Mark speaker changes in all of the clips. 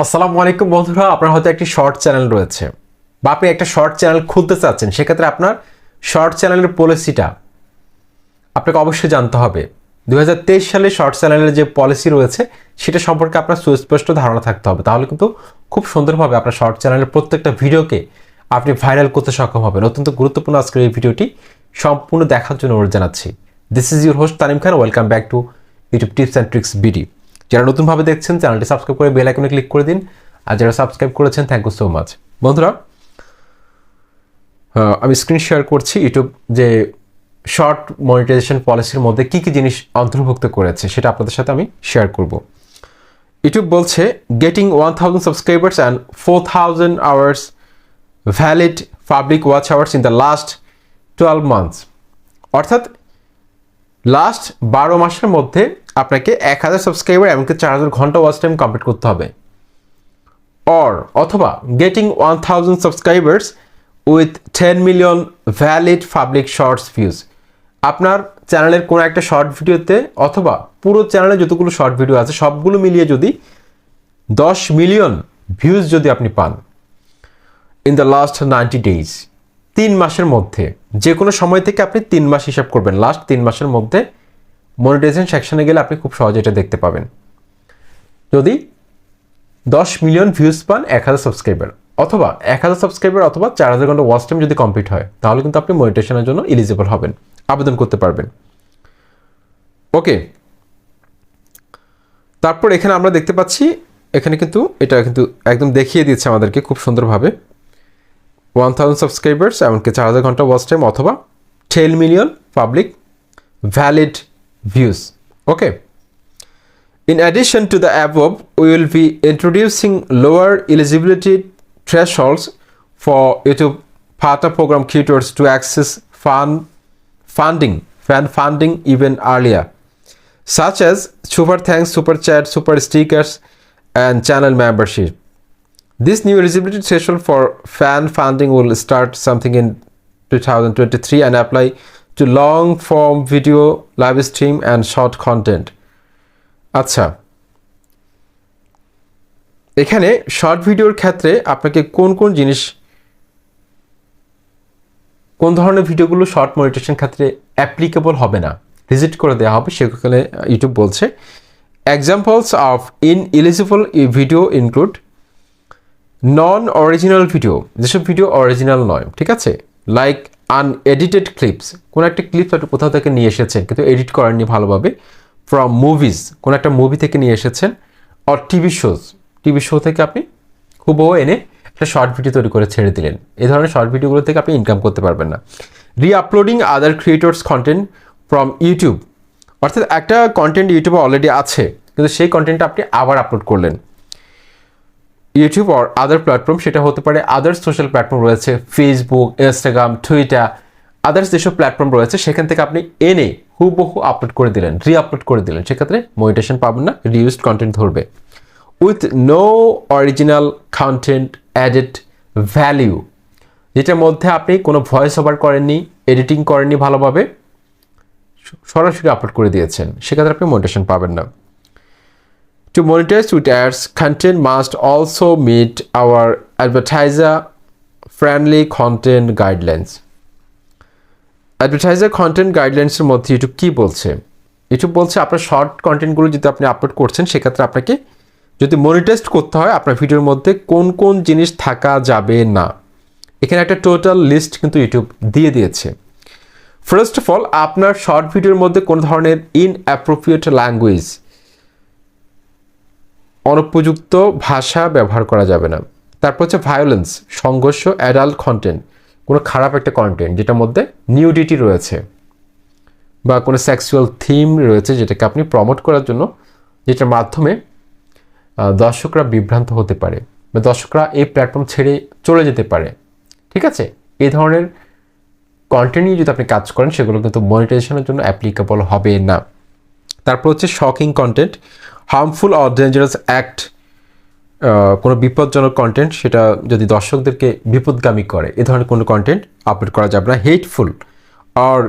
Speaker 1: আসসালামু আলাইকুম বন্ধুরা, আপনার হয়তো একটি শর্ট চ্যানেল রয়েছে বা আপনি একটা শর্ট চ্যানেল খুলতে চাচ্ছেন। সেক্ষেত্রে আপনার শর্ট চ্যানেলের পলিসিটা আপনাকে অবশ্যই জানতে হবে। 2023 সালে শর্ট চ্যানেলের যে পলিসি রয়েছে সেটা সম্পর্কে আপনার সুস্পষ্ট ধারণা থাকতে হবে। তাহলে কিন্তু খুব সুন্দরভাবে আপনার শর্ট চ্যানেলের প্রত্যেকটা ভিডিওকে আপনি ভাইরাল করতে সক্ষম হবেন। অত্যন্ত গুরুত্বপূর্ণ আজকের এই ভিডিওটি সম্পূর্ণ দেখার জন্য অনুরোধ জানাচ্ছি। This is your host Tanim Khan. Welcome back to YouTube tips and tricks BD. যারা নতুনভাবে দেখছেন চ্যানেলটি সাবস্ক্রাইব করে বেল আইকনে ক্লিক করে দিন, আর যারা সাবস্ক্রাইব করেছেন থ্যাংক ইউ সো মাচ। বন্ধুরা, আমি স্ক্রিন শেয়ার করছি। ইউটিউব যে শর্ট মনিটাইজেশন পলিসির মধ্যে কী কী জিনিস অন্তর্ভুক্ত করেছে সেটা আপনাদের সাথে আমি শেয়ার করব। ইউটিউব বলছে getting 1000 subscribers and 4000 hours valid public watch hours in the last 12 months. অর্থাৎ লাস্ট 12 মাসের মধ্যে আপনাকে 1000 সাবস্ক্রাইবার এমনকি 4000 ঘন্টা ওয়াচ টাইম কমপ্লিট করতে হবে। অথবা getting 1000 subscribers with 10 million valid public shorts views. আপনার চ্যানেলের কোনো একটা শর্ট ভিডিওতে অথবা পুরো চ্যানেলে যতগুলো শর্ট ভিডিও আছে সবগুলো মিলিয়ে যদি 10 মিলিয়ন ভিউজ যদি আপনি পান ইন দ্য লাস্ট 90 ডেজ, 3 মাসের মধ্যে, যে কোনো সময় থেকে আপনি 3 মাস হিসাব করবেন, লাস্ট 3 মাসের মধ্যে মনিটাইজেশন সেকশনে গেলে আপনি খুব সহজে এটা দেখতে পাবেন। যদি 10 মিলিয়ন ভিউজ পান 1000 সাবস্ক্রাইবার, অথবা 1000 সাবস্ক্রাইবার অথবা 4000 ঘন্টা ওয়াচ টাইম যদি কমপ্লিট হয়, তাহলে কিন্তু আপনি মনিটাইজেশনের জন্য এলিজিবল হবেন, আবেদন করতে পারবেন। ওকে, তারপর এখানে আমরা দেখতে পাচ্ছি, এখানে কিন্তু এটা কিন্তু একদম দেখিয়ে দিচ্ছে আমাদেরকে খুব সুন্দরভাবে 1000 সাবস্ক্রাইবার্স এমনকি 4000 ঘন্টা ওয়াচ টাইম অথবা 10 million public valid views. Okay, in addition to the above, we will be introducing lower eligibility thresholds for YouTube Partner Program creators to access fan funding even earlier, such as super thanks, super chat, super stickers, and channel membership. This new eligibility threshold for fan funding will start something in 2023 and apply to long form video, live stream, and short content. আচ্ছা, এখানে short ভিডিওর ক্ষেত্রে আপনাকে কোন কোন জিনিস, কোন ধরনের ভিডিওগুলো শর্ট মনিটাইজেশন ক্ষেত্রে অ্যাপ্লিকেবল হবে না, রিজেক্ট করে দেওয়া হবে, সেখানে ইউটিউব বলছে examples of ineligible video include non original video, যেসব ভিডিও অরিজিনাল নয়, ঠিক আছে, লাইক আনএডিটেড ক্লিপস, কোনো একটা ক্লিপস আপনি কোথাও থেকে নিয়ে এসেছেন কিন্তু এডিট করেননি ভালোভাবে, ফ্রম মুভিজ, কোনো একটা মুভি থেকে নিয়ে এসেছেন, অর টিভি শো থেকে আপনি হুবহু এনে একটা শর্ট ভিডিও তৈরি করে ছেড়ে দিলেন। এই ধরনের শর্ট ভিডিওগুলো থেকে আপনি ইনকাম করতে পারবেন না। রিআপলোডিং আদার ক্রিয়েটর্স কন্টেন্ট ফ্রম ইউটিউব, অর্থাৎ একটা কন্টেন্ট ইউটিউবে অলরেডি আছে কিন্তু সেই কন্টেন্টটা আপনি আবার আপলোড করলেন ইউটিউব অর আদার প্ল্যাটফর্ম, সেটা হতে পারে আদার্স সোশ্যাল প্ল্যাটফর্ম রয়েছে, ফেসবুক, ইনস্টাগ্রাম, টুইটার, আদার্স যেসব প্ল্যাটফর্ম রয়েছে সেখান থেকে আপনি এনে হুবহু আপলোড করে দিলেন, রিআপলোড করে দিলেন, সেক্ষেত্রে মনিটাইজেশন পাবেন না, রিউজড কন্টেন্ট ধরবে। With no original content added value, যেটার মধ্যে আপনি কোনো ভয়েস ওভার করেননি, এডিটিং করেননি ভালোভাবে, সরাসরি আপলোড করে দিয়েছেন, সেক্ষেত্রে আপনি মনিটাইজেশন পাবেন না। To monetize with ads, content must also meet our advertiser-friendly content guidelines. Advertiser content guidelines এর মধ্যে ইউটিউব কী বলছে? ইউটিউব বলছে আপনার শর্ট কন্টেন্টগুলো যদি আপনি আপলোড করছেন সেক্ষেত্রে আপনাকে যদি মনিটাইজ করতে হয় আপনার ভিডিওর মধ্যে কোন কোন জিনিস থাকা যাবে না, এখানে একটা টোটাল লিস্ট কিন্তু ইউটিউব দিয়ে দিয়েছে। ফার্স্ট অফ অল, আপনার শর্ট ভিডিওর মধ্যে কোন ধরনের ইনঅ্যাপ্রোপ্রিয়েট ল্যাঙ্গুয়েজ, অনুপযুক্ত ভাষা ব্যবহার করা যাবে না। তারপর হচ্ছে ভায়োলেন্স, সংঘর্ষ, অ্যাডাল্ট কন্টেন্ট, কোনো খারাপ একটা কন্টেন্ট যেটার মধ্যে নিউডিটি রয়েছে বা কোনো সেক্সুয়াল থিম রয়েছে যেটাকে আপনি প্রমোট করার জন্য, যেটার মাধ্যমে দর্শকরা বিভ্রান্ত হতে পারে বা দর্শকরা এই প্ল্যাটফর্ম ছেড়ে চলে যেতে পারে, ঠিক আছে, এই ধরনের কন্টেন্ট নিয়ে যদি আপনি কাজ করেন সেগুলো কিন্তু মনিটাইজেশনের জন্য অ্যাপ্লিকেবল হবে না। তারপর হচ্ছে shocking content, harmful or dangerous act, কোনো বিপজ্জনক কন্টেন্ট সেটা যদি দর্শকদেরকে বিপদগামী করে, এ ধরনের কোনো কন্টেন্ট আপলোড করা যাবে না। হেটফুল অর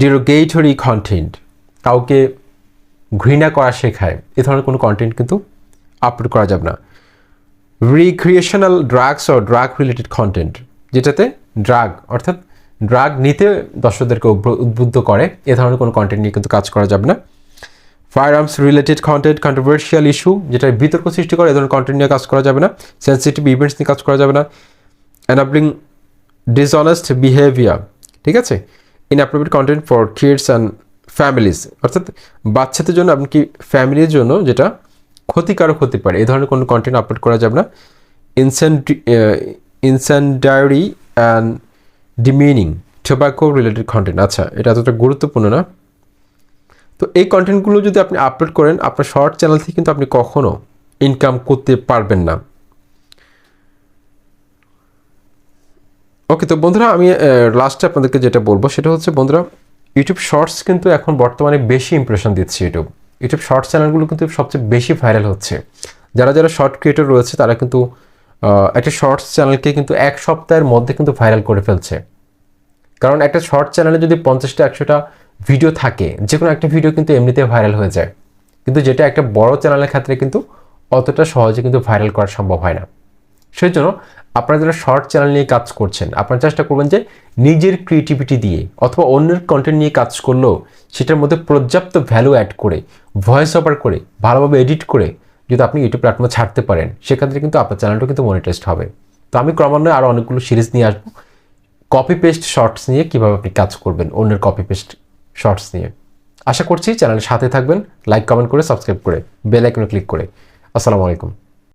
Speaker 1: ডিরোগেটরি কন্টেন্ট, কাউকে ঘৃণা করা শেখায়, এ ধরনের কোনো কন্টেন্ট কিন্তু আপলোড করা যাবে না। রিক্রিয়েশনাল ড্রাগস ও ড্রাগ রিলেটেড কন্টেন্ট, যেটাতে ড্রাগ অর্থাৎ ড্রাগ নিতে দর্শকদেরকে উদ্বুদ্ধ করে, এ ধরনের কোনো কন্টেন্ট নিয়ে কিন্তু কাজ করা যাবে না। Fire arms related content, controversial issue যেটা বিতর্ক সৃষ্টি করে, এ ধরনের কন্টেন্ট নিয়ে কাজ করা যাবে না। সেন্সিটিভ ইভেন্টস নিয়ে কাজ করা যাবে না। এনাবলিং ডিসঅনেস্ট বিহেভিয়ার, ঠিক আছে। Inappropriate content for kids and families, অর্থাৎ বাচ্চাদের জন্য এমনকি ফ্যামিলির জন্য যেটা ক্ষতিকারক হতে পারে, এই ধরনের কোনো কন্টেন্ট আপলোড করা যাবে না। Incendiary and demeaning tobacco related content, আচ্ছা এটা এতটা গুরুত্বপূর্ণ না। তো এই কন্টেন্টগুলো যদি আপনি আপলোড করেন আপনার শর্ট চ্যানেল থেকে কিন্তু আপনি কখনো ইনকাম করতে পারবেন না। ওকে, তো বন্ধুরা আমি লাস্টে আপনাদেরকে যেটা বলবো সেটা হচ্ছে বন্ধুরা, ইউটিউব শর্টস কিন্তু এখন বর্তমানে বেশি ইমপ্রেশন দিচ্ছে। ইউটিউব শর্টস চ্যানেলগুলো কিন্তু সবচেয়ে বেশি ভাইরাল হচ্ছে। যারা শর্ট ক্রিয়েটর রয়েছে তারা কিন্তু একটা শর্টস চ্যানেলকে কিন্তু এক সপ্তাহের মধ্যে কিন্তু ভাইরাল করে ফেলছে। কারণ একটা শর্ট চ্যানেলে যদি 50টা 100টা ভিডিও থাকে, যে কোনো একটা ভিডিও কিন্তু এমনিতে ভাইরাল হয়ে যায়, কিন্তু যেটা একটা বড় চ্যানেলের ক্ষেত্রে কিন্তু অতটা সহজে কিন্তু ভাইরাল করা সম্ভব হয় না। সেই জন্য আপনারা যারা শর্ট চ্যানেল নিয়ে কাজ করছেন আপনারা চেষ্টা করবেন যে নিজের ক্রিয়েটিভিটি দিয়ে অথবা অন্যের কন্টেন্ট নিয়ে কাজ করলেও সেটার মধ্যে পর্যাপ্ত ভ্যালু অ্যাড করে, ভয়েস ওভার করে, ভালোভাবে এডিট করে যদি আপনি ইউটিউব প্ল্যাটফর্মে ছাড়তে পারেন, সেক্ষেত্রে কিন্তু আপনার চ্যানেলটা কিন্তু মনিটাইজড হবে। তো আমি ক্রমান্বয়ে আরও অনেকগুলো সিরিজ নিয়ে আসবো কপি পেস্ট শর্টস নিয়ে, কীভাবে আপনি কাজ করবেন অন্যের কপি পেস্ট শর্টস নিয়ে। আশা করছি চ্যানেলের সাথে থাকবেন, লাইক কমেন্ট করে, সাবস্ক্রাইব করে, বেল আইকনে ক্লিক করে। আসসালামু আলাইকুম।